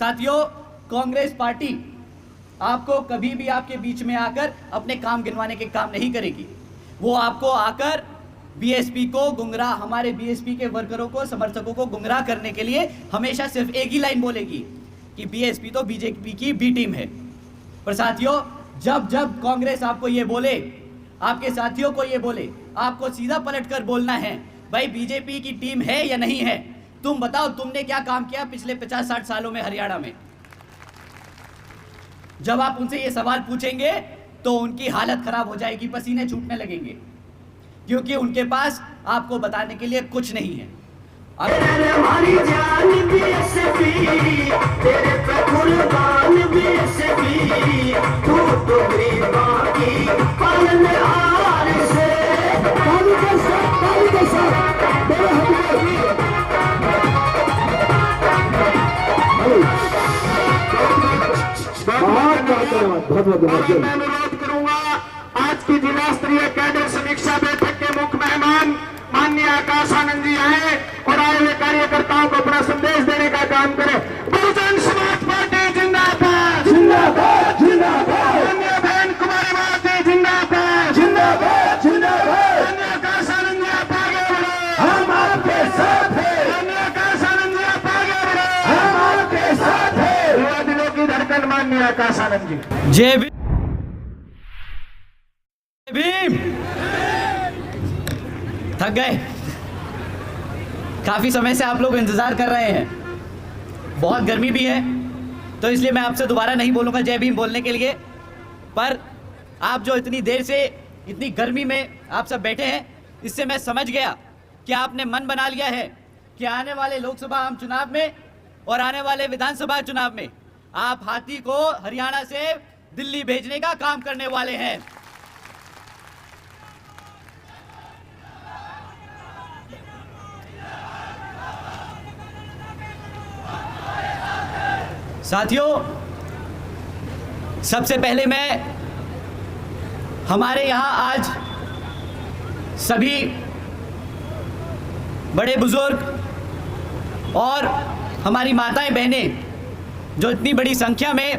साथियों, कांग्रेस पार्टी आपको कभी भी आपके बीच में आकर अपने काम गिनवाने के काम नहीं करेगी। वो आपको आकर बीएसपी को गुमराह, हमारे बीएसपी के वर्करों को, समर्थकों को गुमराह करने के लिए हमेशा सिर्फ एक ही लाइन बोलेगी कि बीएसपी तो बीजेपी की बी टीम है। पर साथियों, जब जब कांग्रेस आपको ये बोले, आपके साथियों को ये बोले, आपको सीधा पलटकर बोलना है, भाई बीजेपी की टीम है या नहीं है। तुम बताओ, तुमने क्या काम किया पिछले 50-60 सालों में हरियाणा में। जब आप उनसे ये सवाल पूछेंगे तो उनकी हालत खराब हो जाएगी, पसीने छूटने लगेंगे, क्योंकि उनके पास आपको बताने के लिए कुछ नहीं है। हमारी जान बीएसपी, तेरे पे कुर्बान बीएसपी, तू तो गरीबां की पालनहार से। मैं अनुरोध करूंगा, आज की जिला स्तरीय कैडर समीक्षा बैठक के मुख्य मेहमान माननीय आकाश आनंद जी आए और आए हुए कार्यकर्ताओं को अपना संदेश देने का काम करें। बहुजन समाज पार्टी जिंदाबाद, जिंदाबाद, जिंदाबाद। माननीय बहन कुमारी माते जिंदाबाद, जिंदाबाद, जिंदाबाद। माननीय आकाश आनंद जी आप आगे बढ़ो, हम आपके साथ हैं। माननीय आकाश आनंद जी आप आगे बढ़ो, हम आपके साथ हैं। युवा दिलों की धड़कन माननीय आकाश आनंद जी। जय भीम। थक गए? काफी समय से आप लोग इंतजार कर रहे हैं। बहुत गर्मी भी है, तो इसलिए मैं आपसे दोबारा नहीं बोलूंगा जय भीम बोलने के लिए। पर आप जो इतनी देर से इतनी गर्मी में आप सब बैठे हैं, इससे मैं समझ गया कि आपने मन बना लिया है कि आने वाले लोकसभा आम चुनाव में और आने वाले विधानसभा चुनाव में आप हाथी को हरियाणा से दिल्ली भेजने का काम करने वाले हैं। साथियों, सबसे पहले मैं हमारे यहाँ आज सभी बड़े बुजुर्ग और हमारी माताएं बहनें जो इतनी बड़ी संख्या में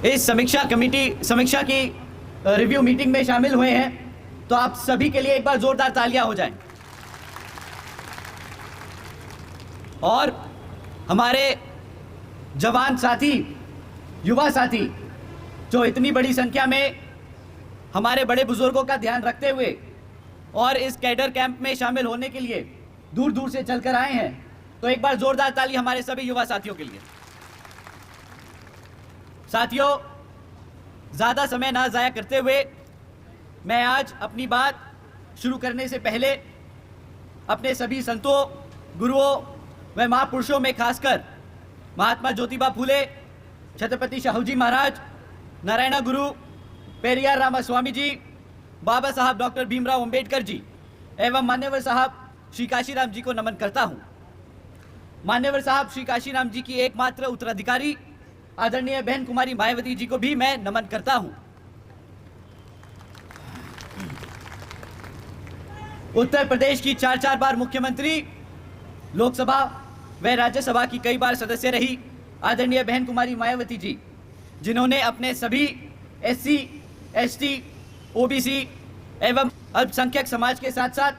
इस समीक्षा की रिव्यू मीटिंग में शामिल हुए हैं, तो आप सभी के लिए एक बार जोरदार तालियां हो जाएं। और हमारे जवान साथी, युवा साथी जो इतनी बड़ी संख्या में हमारे बड़े बुजुर्गों का ध्यान रखते हुए और इस कैडर कैंप में शामिल होने के लिए दूर दूर से चलकर आए हैं, तो एक बार जोरदार ताली हमारे सभी युवा साथियों के लिए। साथियों, ज़्यादा समय ना ज़ाया करते हुए मैं आज अपनी बात शुरू करने से पहले अपने सभी संतों, गुरुओं व महापुरुषों में खासकर महात्मा ज्योतिबा फूले, छत्रपति शाहूजी महाराज, नारायण गुरु, पेरियार रामास्वामी जी, बाबा साहब डॉक्टर भीमराव अंबेडकर जी एवं मान्यवर साहब श्री काशीराम जी को नमन करता हूं। मान्यवर साहब श्री काशीराम जी की एकमात्र उत्तराधिकारी आदरणीय बहन कुमारी मायावती जी को भी मैं नमन करता हूं। उत्तर प्रदेश की 4 बार मुख्यमंत्री, लोकसभा व राज्यसभा की कई बार सदस्य रही आदरणीय बहन कुमारी मायावती जी, जिन्होंने अपने सभी SC, ST, OBC एवं अल्पसंख्यक समाज के साथ साथ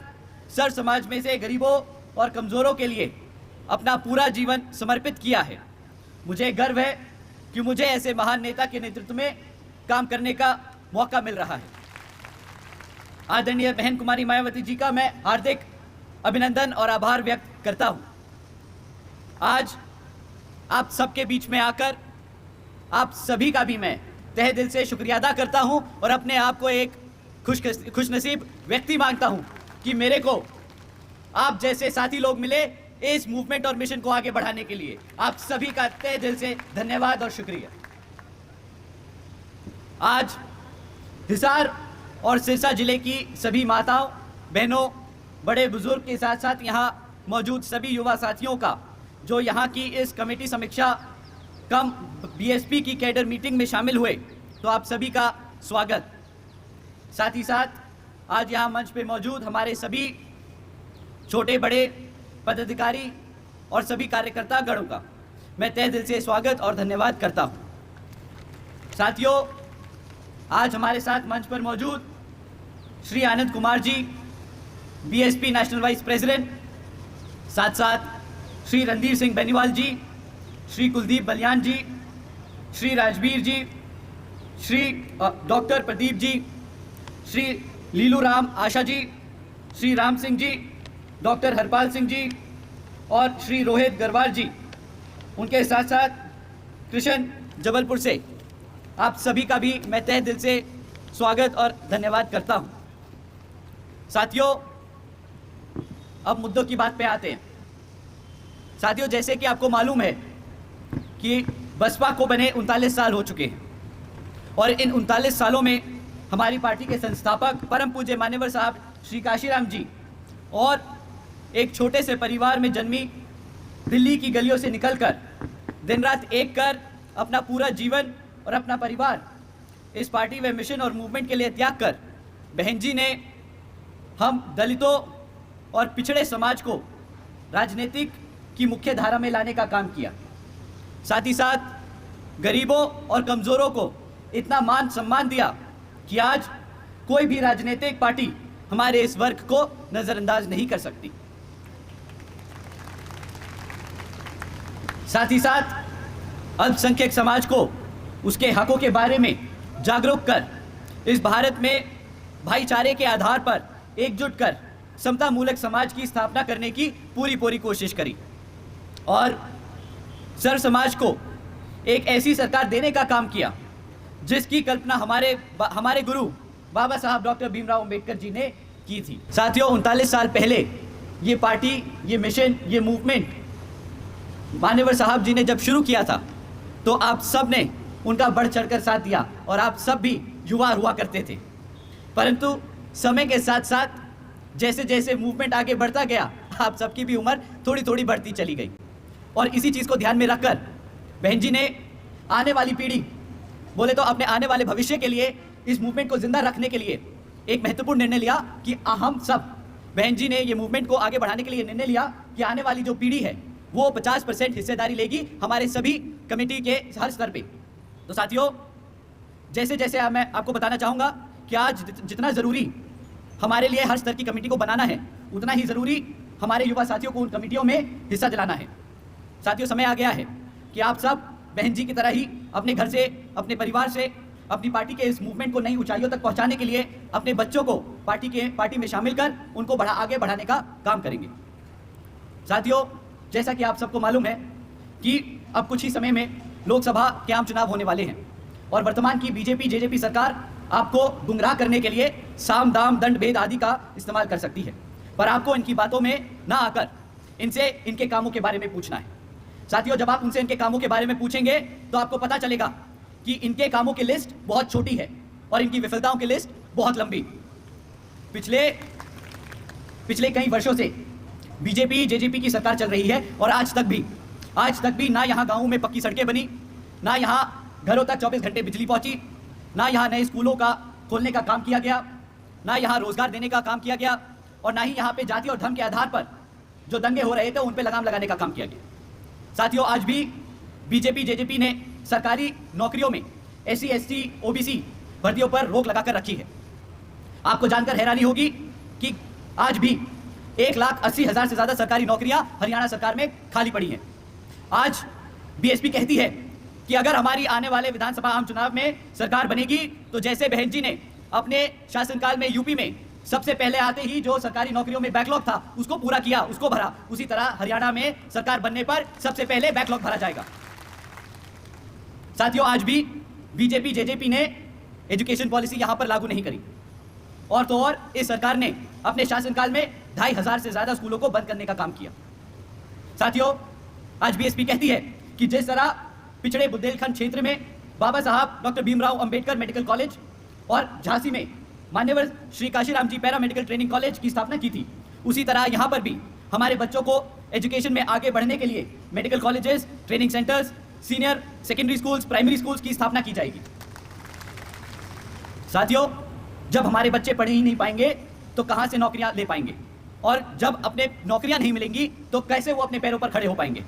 सर समाज में से गरीबों और कमज़ोरों के लिए अपना पूरा जीवन समर्पित किया है। मुझे गर्व है कि मुझे ऐसे महान नेता के नेतृत्व में काम करने का मौका मिल रहा है। आदरणीय बहन कुमारी मायावती जी का मैं हार्दिक अभिनंदन और आभार व्यक्त करता हूं। आज आप सबके बीच में आकर आप सभी का भी मैं तहे दिल से शुक्रिया अदा करता हूं और अपने आप को एक खुशनसीब व्यक्ति मानता हूं कि मेरे को आप जैसे साथी लोग मिले इस मूवमेंट और मिशन को आगे बढ़ाने के लिए। आप सभी का तहे दिल से धन्यवाद और शुक्रिया। आज हिसार और सिरसा जिले की सभी माताओं, बहनों, बड़े बुजुर्ग के साथ साथ यहाँ मौजूद सभी युवा साथियों का जो यहाँ की इस कमेटी समीक्षा कम बीएसपी की कैडर मीटिंग में शामिल हुए, तो आप सभी का स्वागत। साथ ही साथ आज यहाँ मंच पे मौजूद हमारे सभी छोटे बड़े पदाधिकारी और सभी कार्यकर्ता गणों का मैं तहे दिल से स्वागत और धन्यवाद करता हूं। साथियों, आज हमारे साथ मंच पर मौजूद Shri Anand Kumar ji, BSP national vice president, साथ साथ श्री रणधीर सिंह बेनीवाल जी, श्री कुलदीप बलियान जी, श्री राजवीर जी, श्री डॉक्टर प्रदीप जी, श्री लीलू राम आशा जी, श्री राम सिंह जी, डॉक्टर हरपाल सिंह जी और श्री रोहित गरवाल जी, उनके साथ साथ कृष्ण जबलपुर से, आप सभी का भी मैं तहे दिल से स्वागत और धन्यवाद करता हूं। साथियों, अब मुद्दों की बात पे आते हैं। साथियों, जैसे कि आपको मालूम है कि बसपा को बने 39 साल हो चुके हैं और इन 39 सालों में हमारी पार्टी के संस्थापक परम पूज्य मान्यवर साहब श्री काशीराम जी और एक छोटे से परिवार में जन्मी, दिल्ली की गलियों से निकलकर दिन रात एक कर अपना पूरा जीवन और अपना परिवार इस पार्टी व मिशन और मूवमेंट के लिए त्याग कर बहन जी ने हम दलितों और पिछड़े समाज को राजनीतिक की मुख्य धारा में लाने का काम किया। साथ ही साथ गरीबों और कमज़ोरों को इतना मान सम्मान दिया कि आज कोई भी राजनीतिक पार्टी हमारे इस वर्ग को नज़रअंदाज नहीं कर सकती। साथ ही साथ अल्पसंख्यक समाज को उसके हकों के बारे में जागरूक कर इस भारत में भाईचारे के आधार पर एकजुट कर समतामूलक समाज की स्थापना करने की पूरी कोशिश करी और सर्व समाज को एक ऐसी सरकार देने का काम किया जिसकी कल्पना हमारे गुरु बाबा साहब डॉक्टर भीमराव अंबेडकर जी ने की थी। साथियों, 39 साल पहले ये पार्टी, ये मिशन, ये मूवमेंट मान्यवर साहब जी ने जब शुरू किया था तो आप सब ने उनका बढ़ चढ़कर साथ दिया और आप सब भी युवा हुआ करते थे। परंतु समय के साथ साथ जैसे जैसे मूवमेंट आगे बढ़ता गया, आप सबकी भी उम्र थोड़ी बढ़ती चली गई और इसी चीज़ को ध्यान में रखकर बहन जी ने आने वाली पीढ़ी, बोले तो अपने आने वाले भविष्य के लिए, इस मूवमेंट को जिंदा रखने के लिए एक महत्वपूर्ण निर्णय लिया कि हम सब, बहन जी ने ये मूवमेंट को आगे बढ़ाने के लिए निर्णय लिया कि आने वाली जो पीढ़ी है वो 50% हिस्सेदारी लेगी हमारे सभी कमेटी के हर स्तर पे। तो साथियों, जैसे जैसे मैं आपको बताना चाहूँगा कि आज जितना ज़रूरी हमारे लिए हर स्तर की कमेटी को बनाना है, उतना ही ज़रूरी हमारे युवा साथियों को उन कमेटियों में हिस्सा दिलाना है। साथियों, समय आ गया है कि आप सब बहन जी की तरह ही अपने घर से, अपने परिवार से, अपनी पार्टी के इस मूवमेंट को नई ऊंचाइयों तक पहुंचाने के लिए अपने बच्चों को पार्टी में शामिल कर उनको आगे बढ़ाने का काम करेंगे। साथियों, जैसा कि आप सबको मालूम है कि अब कुछ ही समय में लोकसभा के आम चुनाव होने वाले हैं और वर्तमान की बीजेपी जेजेपी सरकार आपको गुमराह करने के लिए साम दाम दंड भेद आदि का इस्तेमाल कर सकती है, पर आपको इनकी बातों में ना आकर इनसे इनके कामों के बारे में पूछना है। साथियों, जब आप उनसे इनके कामों के बारे में पूछेंगे तो आपको पता चलेगा कि इनके कामों की लिस्ट बहुत छोटी है और इनकी विफलताओं की लिस्ट बहुत लंबी। पिछले कई वर्षों से बीजेपी जेजेपी की सरकार चल रही है और आज तक भी ना यहाँ गाँवों में पक्की सड़कें बनी, ना यहाँ घरों तक 24 घंटे बिजली पहुँची, ना यहाँ नए स्कूलों का खोलने का काम किया गया, ना यहाँ रोजगार देने का काम किया गया और ना ही यहाँ पे जाति और धर्म के आधार पर जो दंगे हो रहे थे उन पे लगाम लगाने का काम किया गया। साथियों, आज भी बीजेपी जेजेपी ने सरकारी नौकरियों में SC ST OBC भर्तियों पर रोक लगाकर रखी है। आपको जानकर हैरानी होगी कि आज भी 1,80,000 से ज़्यादा सरकारी नौकरियां हरियाणा सरकार में खाली पड़ी हैं। आज बीएसपी कहती है कि अगर हमारी आने वाले विधानसभा आम चुनाव में सरकार बनेगी तो जैसे बहन जी ने अपने शासनकाल में यूपी में सबसे पहले आते ही जो सरकारी नौकरियों में बैकलॉग था उसको पूरा किया, उसको भरा, उसी तरह हरियाणा में सरकार बनने पर सबसे पहले बैकलॉग भरा जाएगा। साथियों, आज भी बीजेपी जेजेपी ने एजुकेशन पॉलिसी यहां पर लागू नहीं करी और तो और इस सरकार ने अपने शासनकाल में 2,500 से ज्यादा स्कूलों को बंद करने का काम किया। साथियों, आज बीएसपी कहती है कि जिस तरह पिछड़े बुंदेलखंड क्षेत्र में बाबा साहब doctor Bhimrao Ambedkar medical college और झांसी में मान्यवर श्री काशीराम जी पैरा मेडिकल ट्रेनिंग कॉलेज की स्थापना की थी, उसी तरह यहाँ पर भी हमारे बच्चों को एजुकेशन में आगे बढ़ने के लिए medical colleges, training centres, senior secondary schools, primary schools की स्थापना की जाएगी। साथियों, जब हमारे बच्चे पढ़ ही नहीं पाएंगे तो कहाँ से नौकरियां ले पाएंगे और जब अपने नौकरियां नहीं मिलेंगी तो कैसे वो अपने पैरों पर खड़े हो पाएंगे।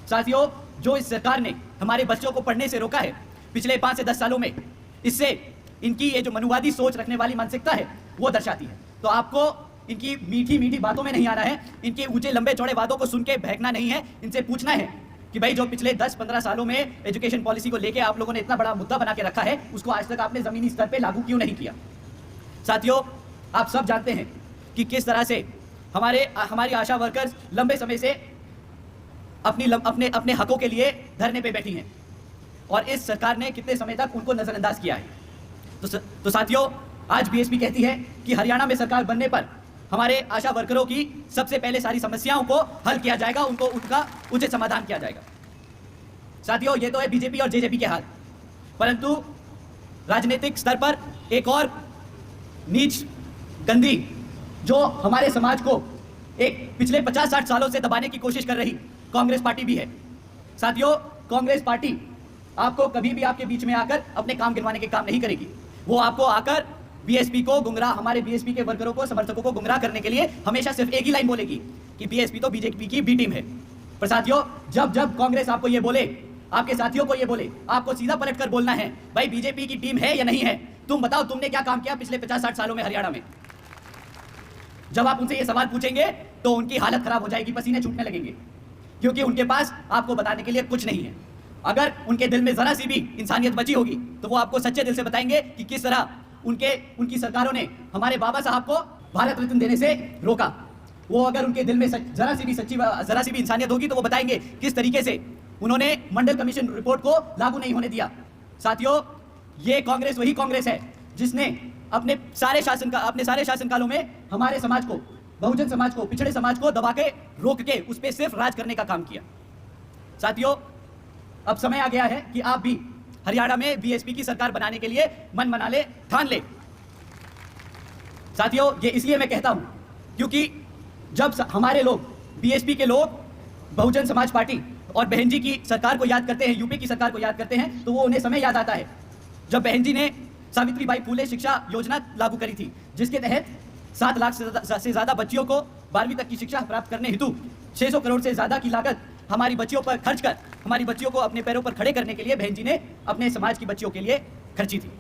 साथियों, जो इस सरकार ने हमारे बच्चों को पढ़ने से रोका है पिछले 5 से 10 सालों में, इससे इनकी ये जो मनुवादी सोच रखने वाली मानसिकता है वो दर्शाती है। तो आपको इनकी मीठी मीठी बातों में नहीं आना है, इनके ऊंचे लंबे चौड़े वादों को सुन के बहकना नहीं है। इनसे पूछना है कि भाई जो पिछले 10-15 सालों में एजुकेशन पॉलिसी को लेके आप लोगों ने इतना बड़ा मुद्दा बना के रखा है, उसको आज तक आपने जमीनी स्तर पे लागू क्यों नहीं किया। साथियों, आप सब जानते हैं कि किस तरह से हमारी आशा वर्कर्स लंबे समय से अपने हकों के लिए धरने पे बैठी हैं और इस सरकार ने कितने समय तक उनको नजरअंदाज किया है। तो साथियों, आज बीएसपी कहती है कि हरियाणा में सरकार बनने पर हमारे आशा वर्करों की सबसे पहले सारी समस्याओं को हल किया जाएगा, उनका उचित समाधान किया जाएगा। साथियों, ये तो है बीजेपी और जेजेपी के हाल, परंतु राजनीतिक स्तर पर एक और नीच गंदी जो हमारे समाज को एक पिछले 50-60 सालों से दबाने की कोशिश कर रही कांग्रेस पार्टी भी है। साथियों, कांग्रेस पार्टी आपको कभी भी आपके बीच में आकर अपने काम गिरवाने के काम नहीं करेगी। वो आपको आकर बीएसपी को गुमराह, हमारे बीएसपी के वर्करों को, समर्थकों को गुमराह करने के लिए हमेशा सिर्फ एक ही लाइन बोलेगी कि बीएसपी तो बीजेपी की बी टीम है। पर साथियों, जब जब कांग्रेस आपको ये बोले, आपके साथियों को ये बोले, आपको सीधा पलट कर बोलना है, भाई बीजेपी की टीम है या नहीं है, तुम बताओ तुमने क्या काम किया पिछले 50-60 सालों में हरियाणा में। जब आप उनसे ये सवाल पूछेंगे तो उनकी हालत खराब हो जाएगी, पसीने छूटने लगेंगे, क्योंकि उनके पास आपको बताने के लिए कुछ नहीं है। अगर उनके दिल में जरा सी भी इंसानियत बची होगी तो वो आपको सच्चे दिल से बताएंगे कि किस तरह उनकी सरकारों ने हमारे बाबा साहब को भारत रत्न देने से रोका। वो अगर उनके दिल में जरा सी भी इंसानियत होगी तो वो बताएंगे किस तरीके से उन्होंने मंडल कमीशन रिपोर्ट को लागू नहीं होने दिया। साथियों, ये कांग्रेस वही कांग्रेस है जिसने अपने सारे शासनकालों में हमारे समाज को, बहुजन समाज को, पिछड़े समाज को दबा के रोक के उस पर सिर्फ राज करने का काम किया। साथियों, अब समय आ गया है कि आप भी हरियाणा में बीएसपी की सरकार बनाने के लिए मन बना ले, ठान ले। साथियों, ये इसलिए मैं कहता हूं क्योंकि जब हमारे लोग, बीएसपी के लोग बहुजन समाज पार्टी और बहन जी की सरकार को याद करते हैं, यूपी की सरकार को याद करते हैं, तो वो उन्हें समय याद आता है जब बहन जी ने सावित्रीबाई फुले शिक्षा योजना लागू करी थी, जिसके तहत 7 लाख से ज्यादा बच्चियों को 12वीं तक की शिक्षा प्राप्त करने हेतु 600 करोड़ से ज्यादा की लागत हमारी बच्चियों पर खर्च कर हमारी बच्चियों को अपने पैरों पर खड़े करने के लिए बहन जी ने अपने समाज की बच्चियों के लिए खर्ची थी।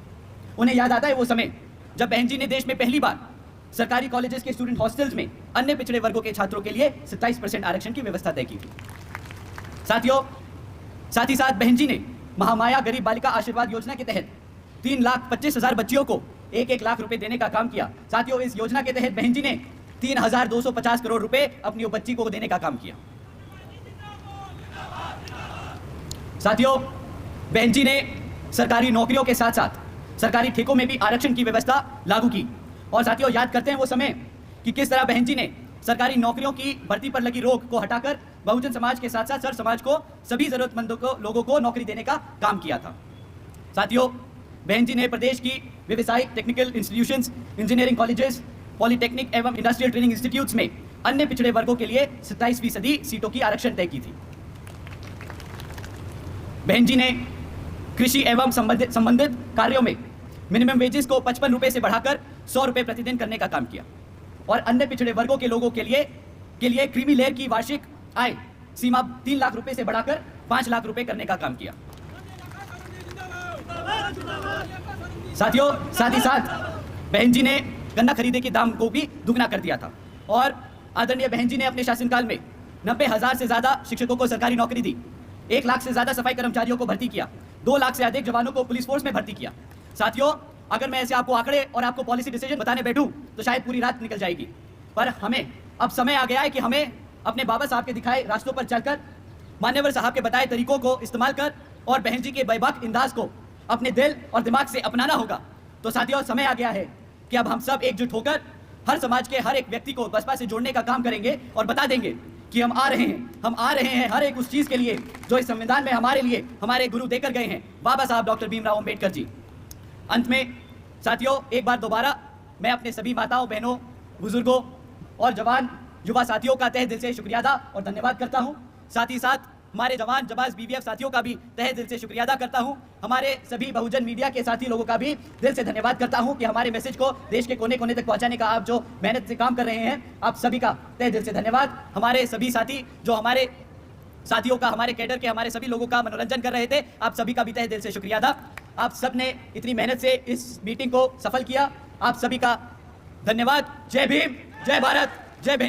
उन्हें याद आता है वो समय जब बहन जी ने देश में पहली बार सरकारी कॉलेजेस के स्टूडेंट हॉस्टल्स में अन्य पिछड़े वर्गों के छात्रों के लिए 27% आरक्षण की व्यवस्था तय की थी। साथियों, साथ ही साथ बहन जी ने महामाया गरीब बालिका आशीर्वाद योजना के तहत 3,25,000 बच्चियों को 1-1 लाख रुपए देने का काम किया। साथियों, इस योजना के तहत बहन जी ने 3,250 करोड़ रुपए अपनी बच्ची को देने का काम किया। साथियों, बहन जी ने सरकारी नौकरियों के साथ साथ सरकारी ठेकों में भी आरक्षण की व्यवस्था लागू की। और साथियों, याद करते हैं वो समय कि किस तरह बहन जी ने सरकारी नौकरियों की भर्ती पर लगी रोक को हटाकर बहुजन समाज के साथ साथ सर समाज को, सभी जरूरतमंदों को, लोगों को नौकरी देने का काम किया था। साथियों, बहन जी ने प्रदेश की व्यावसायिक technical institutions, engineering colleges, polytechnic एवं इंडस्ट्रियल ट्रेनिंग इंस्टीट्यूट्स में अन्य पिछड़े वर्गों के लिए 27% सीटों की आरक्षण तय की थी। बहन जी ने कृषि एवं संबंधित कार्यों में मिनिमम वेजेस को 55 रुपए से बढ़ाकर 100 रुपए प्रतिदिन करने का काम किया और अन्य पिछड़े वर्गों के लोगों के लिए क्रीमी लेयर की वार्षिक आय सीमा 3 लाख रुपए से बढ़ाकर 5 लाख रुपए करने का काम किया। साथियों, साथ ही साथ बहन जी ने गन्ना खरीदे के दाम को भी दुगना कर दिया था और आदरणीय बहन जी ने अपने शासनकाल में 90,000 से ज्यादा शिक्षकों को सरकारी नौकरी दी, 1 लाख से ज्यादा सफाई कर्मचारियों को भर्ती किया, 2 लाख से अधिक जवानों को पुलिस फोर्स में भर्ती किया। साथियों, अगर मैं ऐसे आपको आंकड़े और आपको पॉलिसी डिसीजन बताने बैठूं तो शायद पूरी रात निकल जाएगी, पर हमें अब समय आ गया है कि हमें अपने बाबा साहब के दिखाए रास्तों पर चलकर, मान्यवर साहब के बताए तरीकों को इस्तेमाल कर और बहन जी के बेबाक अंदाज को अपने दिल और दिमाग से अपनाना होगा। तो साथियों, समय आ गया है कि अब हम सब एकजुट होकर हर समाज के हर एक व्यक्ति को बसपा से जोड़ने का काम करेंगे और बता देंगे कि हम आ रहे हैं हर एक उस चीज के लिए जो इस संविधान में हमारे लिए हमारे गुरु देकर गए हैं, बाबा साहब डॉक्टर भीमराव अंबेडकर जी। अंत में साथियों, एक बार दोबारा मैं अपने सभी माताओं, बहनों, बुजुर्गों और जवान युवा साथियों का तहे दिल से शुक्रिया अदा और धन्यवाद करता हूं। साथ ही साथ हमारे जवान जबाज बीवीएफ साथियों का भी तहे दिल से शुक्रिया अदा करता हूं। हमारे सभी बहुजन मीडिया के साथी लोगों का भी दिल से धन्यवाद करता हूं कि हमारे मैसेज को देश के कोने कोने तक पहुंचाने का आप जो मेहनत से काम कर रहे हैं, आप सभी का तहे दिल से धन्यवाद। हमारे सभी साथी जो हमारे साथियों का, हमारे कैडर के, हमारे सभी लोगों का मनोरंजन कर रहे थे। आप सभी का भी तहे दिल से शुक्रिया था। आप सब ने इतनी मेहनत से इस मीटिंग को सफल किया। आप सभी का धन्यवाद। जय भीम, जय भारत, जय बहन।